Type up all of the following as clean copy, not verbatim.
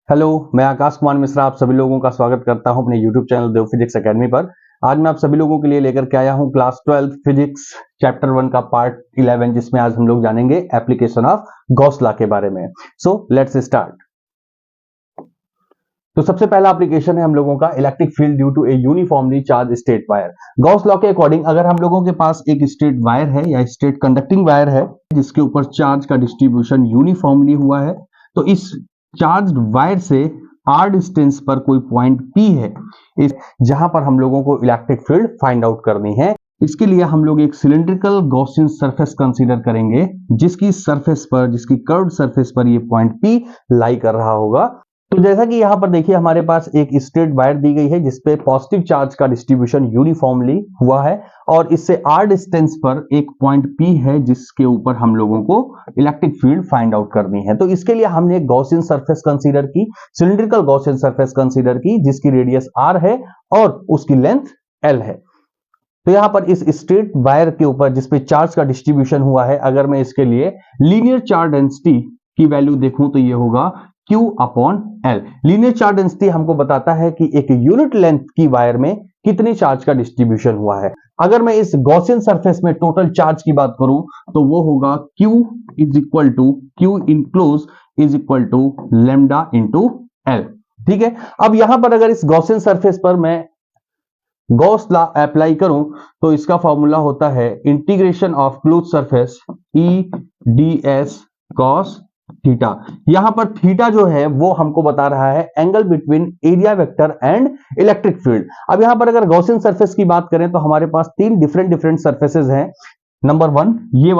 Hello, मैं आकाश कुमार मिश्रा आप सभी लोगों का स्वागत करता हूं अपने यूट्यूब चैनल देव फिजिक्स एकेडमी पर। आज मैं आप सभी लोगों के लिए लेकर के आया हूं क्लास 12 फिजिक्स चैप्टर 1 का पार्ट 11, जिसमें आज हम लोग जानेंगे एप्लीकेशन ऑफ गॉस लॉ के बारे में। So let's start. तो सबसे पहला एप्लीकेशन है हम लोगों का electric field due to a uniformly charge straight wire. Gauss law के अकॉर्डिंग अगर हम लोगों के पास एक स्ट्रेट वायर है या स्ट्रेट कंडक्टिंग वायर है जिसके ऊपर चार्ज का डिस्ट्रीब्यूशन यूनिफॉर्मली हुआ है, तो इस चार्ज वायर से आर डिस्टेंस पर कोई पॉइंट पी है इस जहां पर हम लोगों को इलेक्ट्रिक फील्ड फाइंड आउट करनी है। इसके लिए हम लोग एक सिलिंड्रिकल गॉसियन सरफेस कंसीडर करेंगे जिसकी कर्व्ड सरफेस पर ये पॉइंट पी लाई कर रहा होगा। तो जैसा कि यहाँ पर देखिए हमारे पास एक स्ट्रेट वायर दी गई है जिसपे पॉजिटिव चार्ज का डिस्ट्रीब्यूशन यूनिफॉर्मली हुआ है और इससे आर डिस्टेंस पर एक पॉइंट पी है जिसके ऊपर हम लोगों को इलेक्ट्रिक फील्ड फाइंड आउट करनी है। तो इसके लिए हमने एक गॉसियन सरफेस कंसीडर की, सिलिंड्रिकल गॉसियन सरफेस कंसीडर की जिसकी रेडियस आर है और उसकी लेंथ एल है। तो यहां पर इस स्ट्रेट वायर के ऊपर जिसपे चार्ज का डिस्ट्रीब्यूशन हुआ है, अगर मैं इसके लिए लीनियर चार्ज डेंसिटी की वैल्यू देखूं तो ये होगा Q upon L। Linear charge density हमको बताता है कि एक यूनिट लेंथ की वायर में कितने चार्ज का डिस्ट्रीब्यूशन हुआ है। अगर मैं इस गॉसियन सरफेस में टोटल चार्ज की बात करूं तो वो होगा Q is equal to Q enclose is equal to lambda into L। ठीक है, अब यहां पर अगर इस गॉसियन सरफेस पर मैं गॉस लॉ अप्लाई करूं तो इसका फॉर्मूला होता है integration of close surface E D S cos theta. यहां पर थीटा जो है वो हमको बता रहा है angle between area vector and electric field. अब यहां पर अगर गॉसियन सरफेस की बात करें तो हमारे पास तीन डिफरेंट सरफेसेस हैं। नंबर वन ये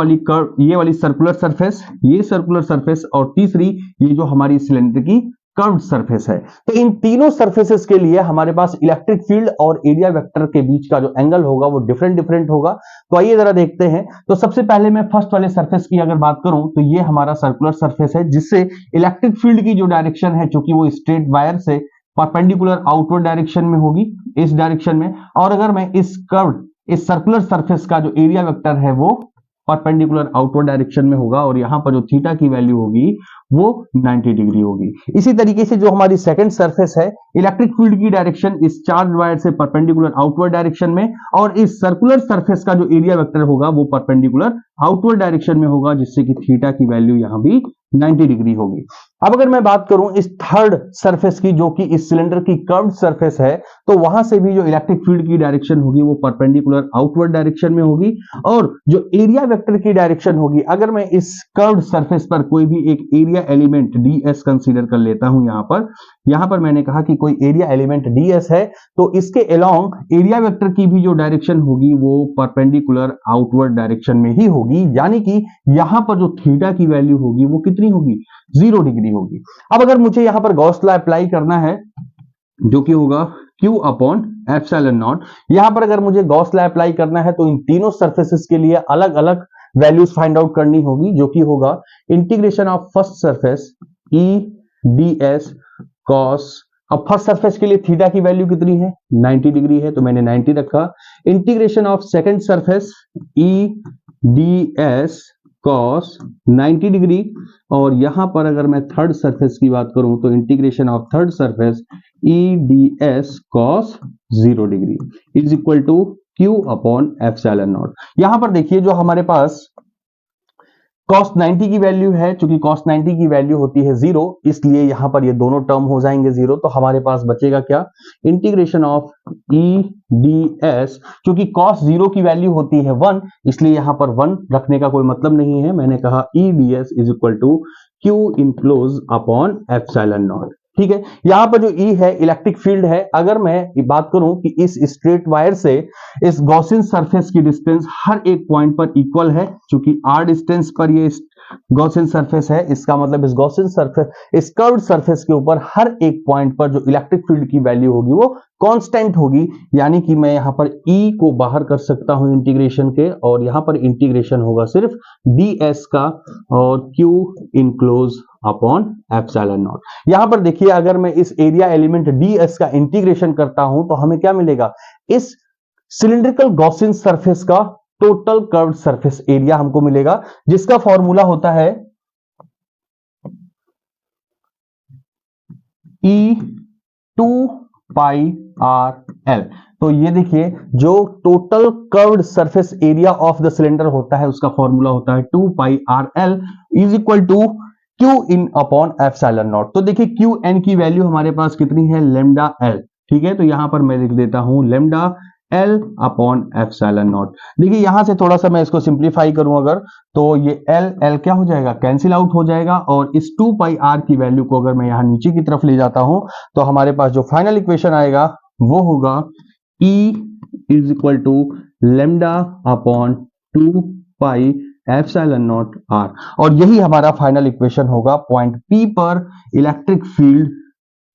वाली सर्कुलर सरफेस, ये सर्कुलर सरफेस, और तीसरी ये जो हमारी सिलेंडर की कर्व्ड सरफेस है। तो इन तीनों सरफेसेस के लिए हमारे पास इलेक्ट्रिक फील्ड और एरिया वेक्टर के बीच का जो एंगल होगा वो डिफरेंट होगा। तो आइए जरा देखते हैं। तो सबसे पहले मैं फर्स्ट वाले सरफेस की अगर बात करूं तो ये हमारा सर्कुलर सरफेस है जिससे इलेक्ट्रिक फील्ड की जो डायरेक्शन है चूंकि वो स्ट्रेट वायर से परपेंडिकुलर आउटवर्ड डायरेक्शन में होगी, इस डायरेक्शन में। और अगर मैं इस सर्कुलर सरफेस का जो एरिया वेक्टर है वो परपेंडिकुलर आउटवर्ड डायरेक्शन में होगा और यहां पर जो थीटा की वैल्यू होगी वो 90 डिग्री होगी। इसी तरीके से जो हमारी सेकंड सरफेस है, इलेक्ट्रिक फील्ड की डायरेक्शन इस चार्ज वायर से परपेंडिकुलर आउटवर्ड डायरेक्शन में और इस सर्कुलर सरफेस का जो एरिया वेक्टर होगा वो परपेंडिकुलर आउटवर्ड डायरेक्शन में होगा जिससे कि थीटा की वैल्यू यहां भी 90 डिग्री होगी। अब अगर मैं बात करूं इस थर्ड सरफेस की जो कि इस सिलेंडर की कर्व्ड सरफेस है, तो वहां से भी जो इलेक्ट्रिक फील्ड की डायरेक्शन होगी वो परपेंडिकुलर आउटवर्ड डायरेक्शन में होगी और जो एरिया वेक्टर की डायरेक्शन होगी, अगर मैं इस कर्व्ड सरफेस पर कोई भी एक एरिया एलिमेंट ds कंसीडर कर लेता हूं, यहां पर मैंने कहा कि कोई एरिया एलिमेंट ds है तो इसके अलोंग एरिया वेक्टर की भी जो डायरेक्शन होगी वो परपेंडिकुलर आउटवर्ड डायरेक्शन में ही होगी, यानी कि यहां पर जो थीटा की वैल्यू होगी वो कितनी होगी, 0 डिग्री होगी। अब अगर मुझे यहां पर गॉस लॉ अप्लाई करना है जो कि होगा Q अपॉन एप्सिलॉन नॉट, यहां पर अगर मुझे गॉस लॉ अप्लाई करना है तो इन तीनों सरफेसेस के लिए अलग अलग वैल्यूज फाइंड आउट करनी होगी जो कि होगा integration of first surface E ds cos। अब फर्स्ट सरफेस के लिए थीटा की वैल्यू कितनी है, 90 डिग्री है तो मैंने 90 रखा। Integration of second surface E ds cos 90 degree, और यहां पर अगर मैं थर्ड सरफेस की बात करूं तो integration of third surface E ds cos 0 degree is equal to Q upon epsilon naught. यहां पर देखिए जो हमारे पास cos 90 की वैल्यू है, चूंकि cos 90 की वैल्यू होती है 0, इसलिए यहां पर ये दोनों टर्म हो जाएंगे 0। तो हमारे पास बचेगा क्या, इंटीग्रेशन ऑफ E ds, क्योंकि cos 0 की वैल्यू होती है 1, इसलिए यहां पर 1 रखने का कोई मतलब नहीं है। मैंने कहा E ds is equal to Q enclose upon epsilon naught. ठीक है, यहां पर जो E है इलेक्ट्रिक फील्ड है। अगर मैं बात करूं कि इस स्ट्रेट वायर से इस गॉसियन सरफेस की डिस्टेंस हर एक पॉइंट पर इक्वल है, क्योंकि r डिस्टेंस पर ये गॉसियन सरफेस है, इसका मतलब इस गॉसियन सरफेस, इस कर्व्ड सरफेस के ऊपर हर एक पॉइंट पर जो इलेक्ट्रिक फील्ड की वैल्यू होगी वो कांस्टेंट होगी, यानी कि मैं यहां पर E को बाहर कर सकता हूं इंटीग्रेशन के, और यहां पर इंटीग्रेशन होगा सिर्फ ds का और Q enclose upon epsilon naught. यहां पर देखिए अगर मैं इस एरिया एलिमेंट ds का इंटीग्रेशन करता हूं तो हमें क्या मिलेगा, इस सिलिंड्रिकल गॉसियन सरफेस का टोटल कर्व्ड सरफेस एरिया हमको मिलेगा, जिसका फॉर्मूला होता है ई 2 पाई आर एल। तो ये देखिए जो total curved surface area of the cylinder होता है उसका फॉर्मूला होता है 2 pi r l is equal to Q in upon epsilon naught. तो देखिए क्यू एन की वैल्यू हमारे पास कितनी है, लेमडा एल। ठीक है, तो यहां पर मैं लिख देता हूं lambda L upon epsilon not. देखिए यहां से थोड़ा सा मैं इसको सिंप्लीफाई करूं अगर, तो ये एल एल क्या हो जाएगा, कैंसिल आउट हो जाएगा। और इस 2 पाई आर की वैल्यू को अगर मैं यहां नीचे की तरफ ले जाता हूं तो हमारे पास जो फाइनल इक्वेशन आएगा वो होगा E is equal to lambda upon 2 pi epsilon naught R. और यही हमारा फाइनल इक्वेशन होगा पॉइंट P पर इलेक्ट्रिक फील्ड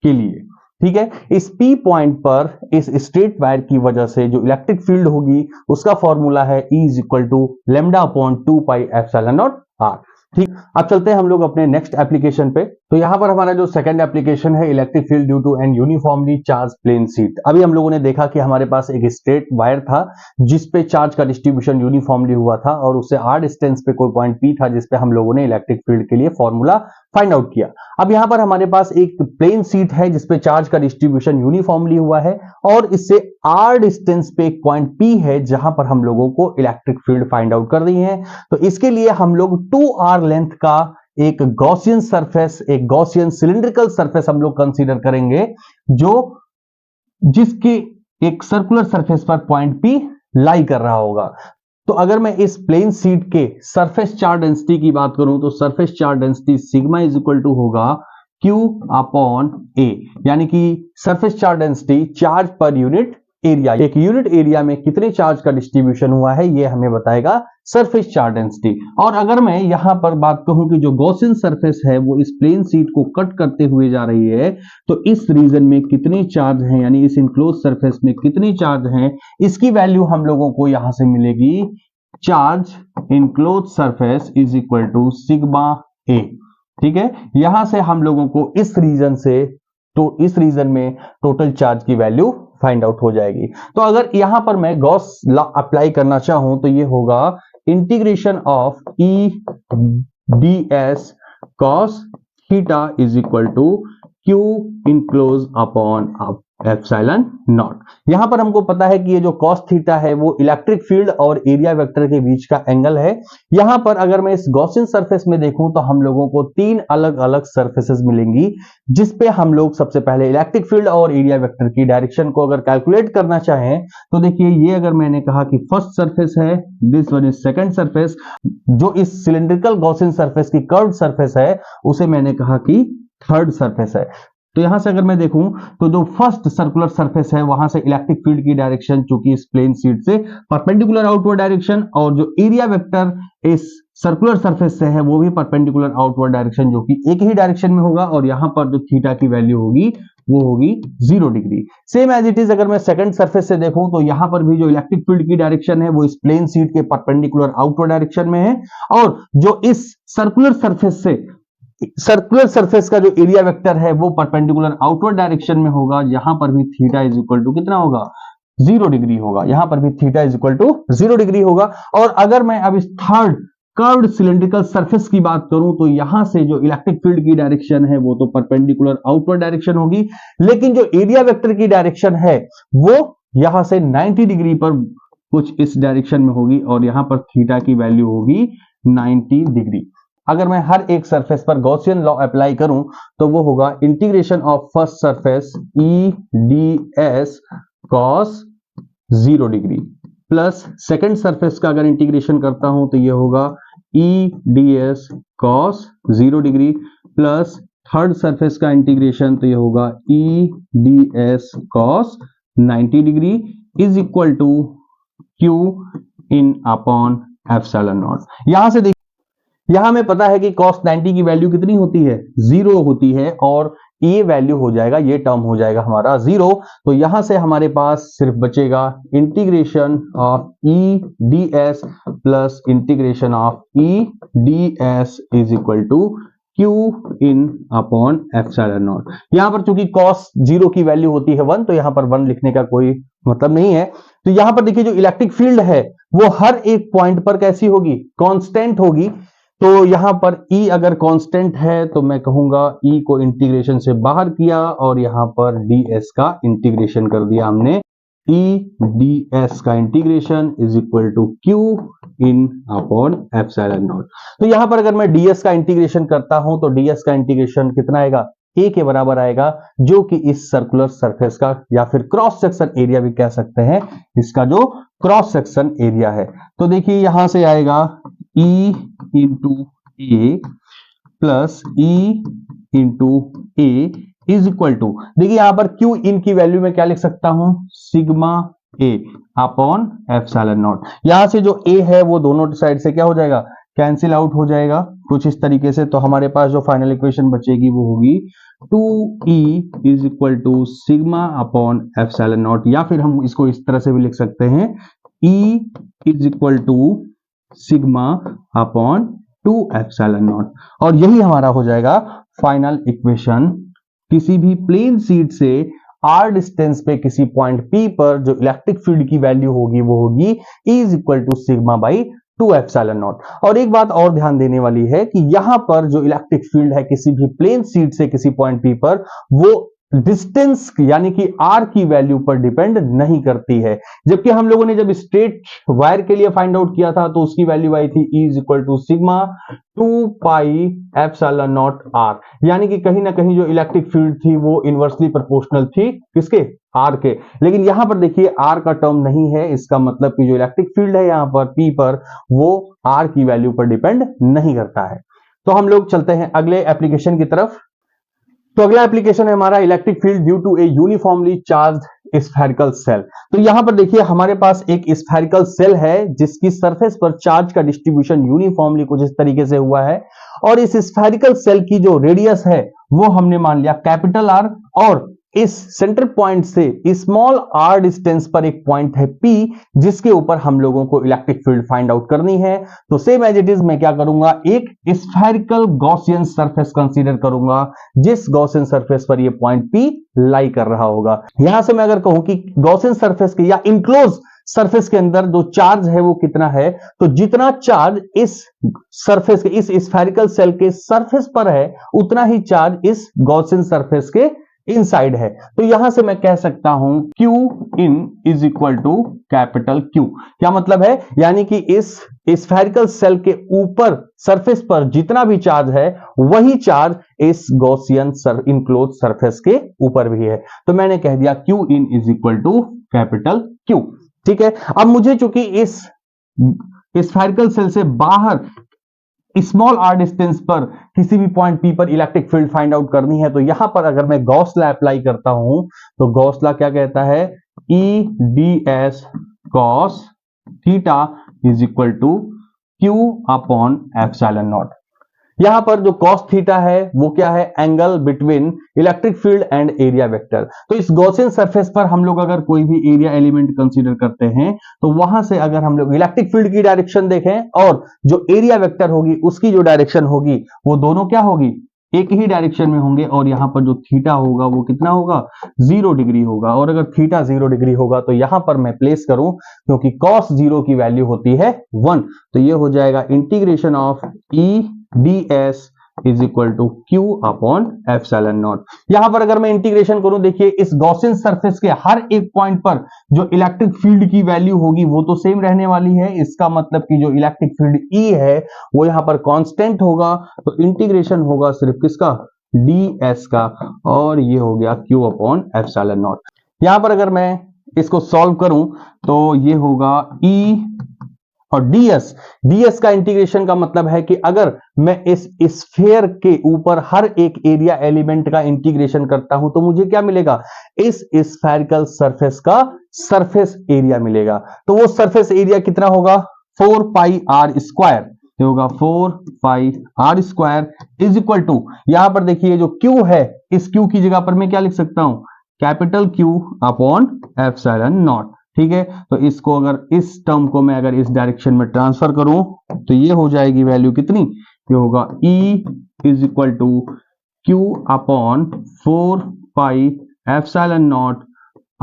के लिए। ठीक है, इस P पॉइंट पर इस स्ट्रेट वायर की वजह से जो इलेक्ट्रिक फील्ड होगी उसका फॉर्मूला है E is equal to lambda upon 2 pi epsilon naught R. ठीक, अब चलते हैं हम लोग अपने नेक्स्ट एप्लीकेशन पे। तो यहां पर हमारा जो सेकंड एप्लीकेशन है electric field due to an uniformly charge plane sheet. अभी हम लोगों ने देखा कि हमारे पास एक स्ट्रेट वायर था जिस पे चार्ज का डिस्ट्रीब्यूशन यूनिफॉर्मली हुआ था और उससे r डिस्टेंस पे कोई पॉइंट P था जिस पे हम लोगों ने इलेक्ट्रिक फील्ड के लिए फॉर्मूला फाइंड आउट किया। अब यहां पर हमारे पास एक प्लेन शीट है जिसपे चार्ज का डिस्ट्रीब्यूशन यूनिफॉर्मली हुआ है और इससे r डिस्टेंस पे एक पॉइंट P है जहां पर हम लोगों को इलेक्ट्रिक फील्ड फाइंड आउट कर रही है। तो इसके लिए हम लोग 2r लेंथ का एक गॉसियन सरफेस, एक गॉसियन सिलिंड्रिकल सरफेस हम लोग कंसीडर करेंगे जो जिसके एक सर्कुलर सरफेस पर पॉइंट P लाई कर रहा होगा। तो अगर मैं इस प्लेन शीट के सरफेस चार्ज डेंसिटी की बात करूं तो surface charge density sigma is equal to होगा Q अपॉन A, यानी कि सरफेस चार्ज डेंसिटी चार्ज पर यूनिट एरिया, एक यूनिट एरिया में कितने चार्ज का डिस्ट्रीब्यूशन हुआ है ये हमें बताएगा सरफेस चार्ज डेंसिटी। और अगर मैं यहां पर बात कहूं कि जो गॉसियन सरफेस है वो इस प्लेन शीट को कट करते हुए जा रही है तो इस रीजन में कितने चार्ज हैं, यानी इस इनक्लोज सरफेस में कितने चार्ज हैं, इसकी वैल्यू हम लोगों को यहां से मिलेगी charge enclose surface is equal to sigma A. ठीक है, यहां से हम लोगों को इस रीजन से तो इस रीजन में टोटल चार्ज की वैल्यू फाइंड आउट हो जाएगी। तो अगर यहां पर मैं गॉस लॉ अप्लाई करना चाहूं तो ये होगा integration of E D S cos theta is equal to Q enclose upon epsilon naught. यहां पर हमको पता है कि ये जो कॉस थीटा है वो इलेक्ट्रिक फील्ड और एरिया वेक्टर के बीच का एंगल है। यहां पर अगर मैं इस गॉसियन सरफेस में देखूं तो हम लोगों को 3 अलग अलग सरफेसेस मिलेंगी जिस पे हम लोग सबसे पहले इलेक्ट्रिक फील्ड और एरिया वेक्टर की डायरेक्शन को अगर कैलकुलेट करना चाहें तो देखिए ये अगर मैंने कहा कि फर्स्ट सरफेस है, this one is second surface, जो इस सिलिंड्रिकल गॉसियन सरफेस की कर्व्ड सरफेस है उसे मैंने कहा कि थर्ड सरफेस है। तो यहां से अगर मैं देखूं तो जो फर्स्ट सर्कुलर सरफेस है वहां से इलेक्ट्रिक फील्ड की डायरेक्शन चूंकि इस प्लेन शीट से परपेंडिकुलर आउटवर्ड डायरेक्शन और जो एरिया वेक्टर इस सर्कुलर सरफेस से है वो भी परपेंडिकुलर आउटवर्ड डायरेक्शन जो कि एक ही डायरेक्शन में होगा और यहां पर जो थीटा की वैल्यू होगी वो होगी 0 degree. Same as it is अगर मैं सेकंड सरफेस से देखूं तो यहां पर भी जो इलेक्ट्रिक फील्ड की डायरेक्शन है वो इस प्लेन शीट के परपेंडिकुलर आउटवर्ड डायरेक्शन में है और जो इस सर्कुलर सरफेस से सर्कुलर सरफेस का जो एरिया वेक्टर है वो परपेंडिकुलर आउटवर्ड डायरेक्शन में होगा। यहां पर भी थीटा इज इक्वल टू कितना होगा, 0 डिग्री होगा। यहां पर भी theta is equal to 0 degree होगा। और अगर मैं अब इस थर्ड कर्व्ड सिलिंड्रिकल सरफेस की बात करूं तो यहां से जो इलेक्ट्रिक फील्ड की डायरेक्शन है वो तो परपेंडिकुलर आउटवर्ड डायरेक्शन होगी, लेकिन जो एरिया वेक्टर की डायरेक्शन है वो यहां से 90 डिग्री पर कुछ इस डायरेक्शन में होगी और यहां पर थीटा की वैल्यू होगी 90 डिग्री। अगर मैं हर एक सरफेस पर गॉसियन लॉ अप्लाई करूं तो वो होगा integration of first surface E D S cos 0 degree plus second surface का अगर इंटीग्रेशन करता हूं तो ये होगा E D S cos 0 degree plus third surface का इंटीग्रेशन तो ये होगा E D S cos 90 degree is equal to Q in upon epsilon naught. यहां से यहां हमें पता है कि cos 90 की वैल्यू कितनी होती है, 0 होती है और ये वैल्यू हो जाएगा, ये टर्म हो जाएगा हमारा 0। तो यहां से हमारे पास सिर्फ बचेगा integration of E D S plus integration of E D S is equal to Q in upon epsilon naught. यहां पर चूंकि cos 0 की वैल्यू होती है 1 तो यहां पर 1 लिखने का कोई मतलब नहीं है। तो यहां पर देखिए जो इलेक्ट्रिक फील्ड है वो हर एक पॉइंट पर कैसी होगी, कांस्टेंट होगी। तो यहां पर E अगर कांस्टेंट है तो मैं कहूंगा E को इंटीग्रेशन से बाहर किया और यहां पर ds का इंटीग्रेशन कर दिया हमने। E ds का integration is equal to Q in upon epsilon naught. तो यहां पर अगर मैं ds का इंटीग्रेशन करता हूं तो ds का इंटीग्रेशन कितना आएगा, a के बराबर आएगा, जो कि इस सर्कुलर सरफेस का या फिर क्रॉस सेक्शन एरिया भी कह सकते हैं, इसका जो क्रॉस सेक्शन एरिया है। तो देखिए यहां से आएगा E into A plus E into A is equal to, देखिए यहां पर क्यू इन की वैल्यू में क्या लिख सकता हूं, सिग्मा ए अपॉन एप्सिलॉन नॉट। यहां से जो ए है वो दोनों साइड से क्या हो जाएगा, कैंसिल आउट हो जाएगा कुछ इस तरीके से। तो हमारे पास जो फाइनल इक्वेशन बचेगी वो होगी 2e is equal to sigma upon epsilon naught, या फिर हम इसको इस तरह से भी लिख सकते हैं, e is equal to sigma upon 2 epsilon naught. और यही हमारा हो जाएगा फाइनल इक्वेशन। किसी भी प्लेन शीट से r डिस्टेंस पे किसी पॉइंट P पर जो इलेक्ट्रिक फील्ड की वैल्यू होगी वो होगी E is equal to sigma by 2 epsilon naught. और एक बात और ध्यान देने वाली है कि यहां पर जो इलेक्ट्रिक फील्ड है किसी भी प्लेन शीट से किसी पॉइंट P पर, वो डिस्टेंस यानी कि r की वैल्यू पर डिपेंड नहीं करती है। जबकि हम लोगों ने जब स्ट्रेट वायर के लिए फाइंड आउट किया था तो उसकी वैल्यू आई थी E is equal to sigma 2 pi epsilon naught r, यानी कि कहीं ना कहीं जो इलेक्ट्रिक फील्ड थी वो इनवर्सली प्रोपोर्शनल थी किसके, r के। लेकिन यहां पर देखिए r का टर्म नहीं है, इसका मतलब कि जो इलेक्ट्रिक फील्ड है यहां पर P पर वो r की वैल्यू पर डिपेंड नहीं करता है। तो हम लोग चलते हैं अगले एप्लीकेशन की तरफ। तो अगला एप्लीकेशन है हमारा electric field due to a uniformly charged spherical shell. तो यहां पर देखिए हमारे पास एक स्फेरिकल सेल है जिसकी सरफेस पर चार्ज का डिस्ट्रीब्यूशन यूनिफॉर्मली कुछ इस तरीके से हुआ है, और इस स्फेरिकल सेल की जो रेडियस है वो हमने मान लिया कैपिटल R, और इस सेंटर पॉइंट से स्मॉल r डिस्टेंस पर एक पॉइंट है P जिसके ऊपर हम लोगों को इलेक्ट्रिक फील्ड फाइंड आउट करनी है। तो सेम एज इट इज मैं क्या करूंगा, एक स्फेरिकल गॉसियन सरफेस कंसीडर करूंगा जिस गॉसियन सरफेस पर ये पॉइंट P लाई कर रहा होगा। यहां से मैं अगर कहूं कि गॉसियन सरफेस के या इनक्लोज सरफेस के अंदर जो चार्ज है वो कितना है, तो जितना चार्ज इस सरफेस के इस स्फेरिकल सेल के सरफेस पर है उतना ही चार्ज इस गॉसियन सरफेस के इनसाइड है। तो यहां से मैं कह सकता हूं Q in is equal to capital Q। क्या मतलब है, यानी कि इस स्फेरिकल सेल के ऊपर सरफेस पर जितना भी चार्ज है वही चार्ज इस गॉसियन इनक्लोज सरफेस के ऊपर भी है। तो मैंने कह दिया Q in is equal to capital Q। ठीक है, अब मुझे चूंकि इस स्फेरिकल सेल से बाहर स्मॉल r डिस्टेंस पर किसी भी पॉइंट P पर इलेक्ट्रिक फील्ड फाइंड आउट करनी है, तो यहां पर अगर मैं गॉस लॉ अप्लाई करता हूं तो गॉस लॉ क्या कहता है, E ds cos theta is equal to Q upon epsilon naught. यहां पर जो cos थीटा है वो क्या है, angle between electric field and area vector. तो इस गॉसियन सरफेस पर हम लोग अगर कोई भी एरिया एलिमेंट कंसीडर करते हैं तो वहां से अगर हम लोग इलेक्ट्रिक फील्ड की डायरेक्शन देखें और जो एरिया वेक्टर होगी उसकी जो डायरेक्शन होगी वो दोनों क्या होगी, एक ही डायरेक्शन में होंगे। और यहां पर जो थीटा होगा वो कितना होगा, 0 डिग्री होगा। और अगर थीटा 0 डिग्री होगा तो यहां पर मैं प्लेस करूं, क्योंकि cos 0 की वैल्यू होती है 1, तो ये हो जाएगा integration of E ds is equal to Q upon epsilon naught. यहां पर अगर मैं इंटीग्रेशन करूं, देखिए इस गॉसियन सरफेस के हर एक पॉइंट पर जो इलेक्ट्रिक फील्ड की वैल्यू होगी वो तो सेम रहने वाली है। इसका मतलब कि जो इलेक्ट्रिक फील्ड E है वो यहां पर कांस्टेंट होगा, तो इंटीग्रेशन होगा सिर्फ किसका, ds का, और ये हो गया Q अपॉन एप्सिलॉन नॉट। यहां पर अगर मैं इसको सॉल्व करूं तो ये होगा E और ds का इंटीग्रेशन का मतलब है कि अगर मैं इस स्फीयर के ऊपर हर एक एरिया एलिमेंट का इंटीग्रेशन करता हूं तो मुझे क्या मिलेगा, इस स्फेरिकल सरफेस का सरफेस एरिया मिलेगा। तो वो सरफेस एरिया कितना होगा, 4 पाई r स्क्वायर, होगा 4 pi r square is equal to, यहां पर देखिए जो Q है इस Q की जगह पर मैं क्या लिख सकता हूं, capital Q upon epsilon naught. ठीक है, तो इसको अगर इस टर्म को मैं अगर इस डायरेक्शन में ट्रांसफर करूं तो ये हो जाएगी वैल्यू कितनी, ये होगा E is equal to Q upon 4 pi epsilon naught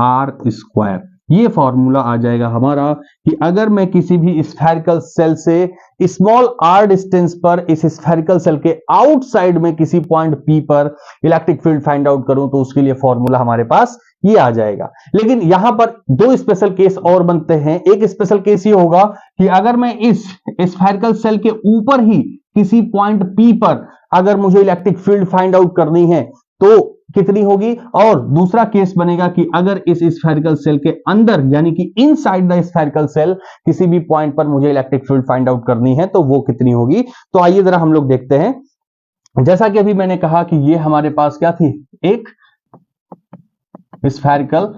r square. ये फॉर्मूला आ जाएगा हमारा कि अगर मैं किसी भी स्फेरिकल सेल से स्मॉल r डिस्टेंस पर इस स्फेरिकल सेल के आउटसाइड में किसी पॉइंट P पर इलेक्ट्रिक फील्ड फाइंड आउट करूं तो उसके लिए फॉर्मूला हमारे पास ये आ जाएगा। लेकिन यहां पर दो स्पेशल केस और बनते हैं। एक स्पेशल केस ये होगा कि अगर मैं इस स्फेरिकल सेल के ऊपर ही किसी पॉइंट P पर अगर मुझे इलेक्ट्रिक फील्ड फाइंड आउट करनी है तो कितनी होगी, और दूसरा केस बनेगा कि अगर इस स्फेरिकल सेल के अंदर यानी कि इनसाइड द स्फेरिकल सेल किसी भी पॉइंट पर मुझे इलेक्ट्रिक फील्ड फाइंड आउट करनी है तो वो कितनी होगी। तो आइए जरा हम लोग देखते हैं। जैसा कि अभी मैंने कहा कि ये हमारे पास क्या थी, एक स्फेरिकल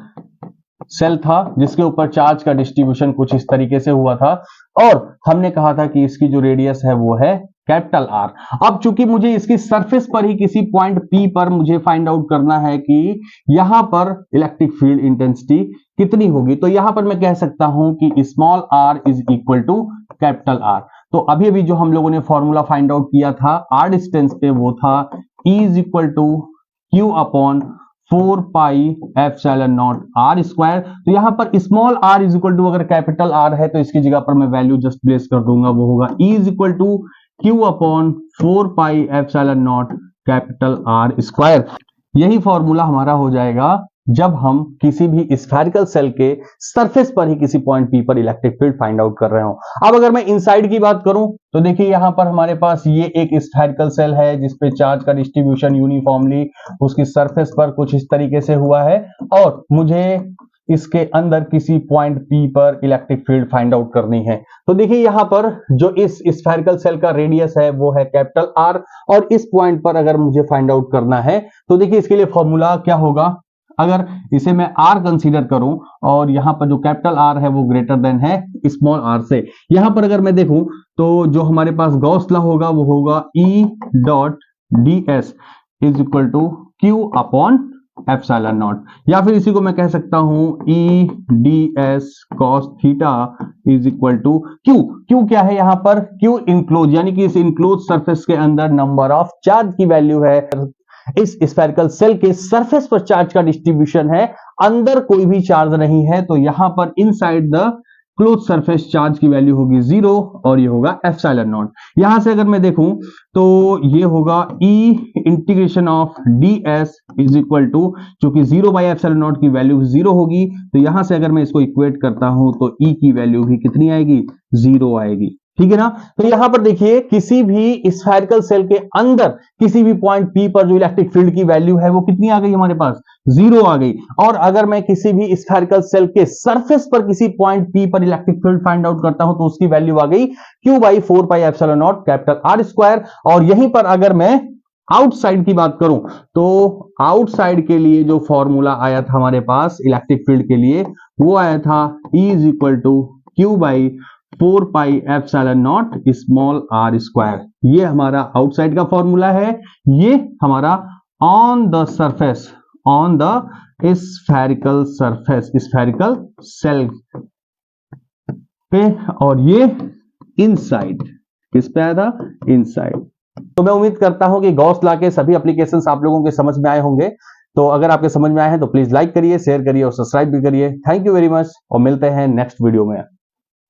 सेल था जिसके ऊपर चार्ज का डिस्ट्रीब्यूशन कुछ इस तरीके से हुआ था और हमने कहा था कि इसकी जो रेडियस है वो है कैपिटल आर। अब चूंकि मुझे इसकी सरफेस पर ही किसी पॉइंट P पर मुझे फाइंड आउट करना है कि यहां पर इलेक्ट्रिक फील्ड इंटेंसिटी कितनी होगी, तो यहां पर मैं कह सकता हूं कि small r is equal to capital R. तो अभी अभी जो हम लोगों ने फॉर्मूला फाइंड आउट किया था r डिस्टेंस पे वो था E is equal to Q upon 4 pi epsilon naught R square. तो यहां पर small r is equal to अगर कैपिटल R है तो इसकी जगह पर मैं वैल्यू जस्ट प्लेस कर दूंगा, वो होगा E is equal to Q upon 4 pi epsilon naught capital R square. यही फॉर्मूला हमारा हो जाएगा जब हम किसी भी स्फेरिकल सेल के सरफेस पर ही किसी पॉइंट P पर इलेक्ट्रिक फील्ड फाइंड आउट कर रहे हो। अब अगर मैं इनसाइड की बात करूं तो देखिए यहां पर हमारे पास ये एक स्फेरिकल सेल है जिसपे चार्ज का डिस्ट्रीब्यूशन यूनिफॉर्मली उसकी सरफेस पर कुछ इस तरीके से हुआ है और मुझे इसके अंदर किसी पॉइंट P पर इलेक्ट्रिक फील्ड फाइंड आउट करनी है। तो देखिए यहां पर जो इस स्फेरिकल सेल का रेडियस है वो है कैपिटल R और इस पॉइंट पर अगर मुझे फाइंड आउट करना है तो देखिए इसके लिए फॉर्मूला क्या होगा। अगर इसे मैं R कंसीडर करूं और यहां पर जो कैपिटल R है वो ग्रेटर देन है स्मॉल r से, यहां पर अगर मैं देखूं तो जो हमारे पास गॉस लॉ होगा वो होगा E dot ds is equal to Q upon epsilon naught, या फिर इसी को मैं कह सकता हूं E ds cos theta is equal to Q। Q क्या है यहां पर, Q इंक्लोज यानी कि इस इंक्लोज सरफेस के अंदर नंबर ऑफ चार्ज की वैल्यू है। इस स्फेरिकल सेल के सरफेस पर चार्ज का डिस्ट्रीब्यूशन है, अंदर कोई भी चार्ज नहीं है, तो यहां पर inside the close surface charge की वैल्यू होगी 0 और ये होगा एप्सिलॉन नॉट। यहां से अगर मैं देखूं तो ये होगा E integration of ds is equal to, चूंकि 0 बाई एप्सिलॉन नॉट की वैल्यू 0 होगी तो यहां से अगर मैं इसको इक्वेट करता हूं तो E की वैल्यू भी कितनी आएगी, 0 आएगी। ठीक है ना। तो यहां पर देखिए किसी भी स्फेरिकल सेल के अंदर किसी भी पॉइंट P पर जो इलेक्ट्रिक फील्ड की वैल्यू है वो कितनी आ गई हमारे पास, 0 आ गई। और अगर मैं किसी भी स्फेरिकल सेल के सरफेस पर किसी पॉइंट P पर इलेक्ट्रिक फील्ड फाइंड आउट करता हूं तो उसकी वैल्यू आ गई Q by 4 pi epsilon naught capital R square. और यहीं पर अगर मैं आउटसाइड की बात करूं तो आउटसाइड के लिए जो फॉर्मूला आया था हमारे पास इलेक्ट्रिक फील्ड के लिए वो आया था E is equal to Q by 4 pi epsilon naught small r square. ये हमारा आउटसाइड का फॉर्मूला है, ये हमारा on the surface on the spherical surface spherical shell पे, और ये इनसाइड किस पे आया था, इनसाइड। तो मैं उम्मीद करता हूं कि गॉस लॉ के सभी एप्लीकेशंस आप लोगों के समझ में आए होंगे। तो अगर आपके समझ में आए हैं तो प्लीज लाइक करिए, शेयर करिए और सब्सक्राइब भी करिए। थैंक यू वेरी मच और मिलते हैं नेक्स्ट वीडियो में।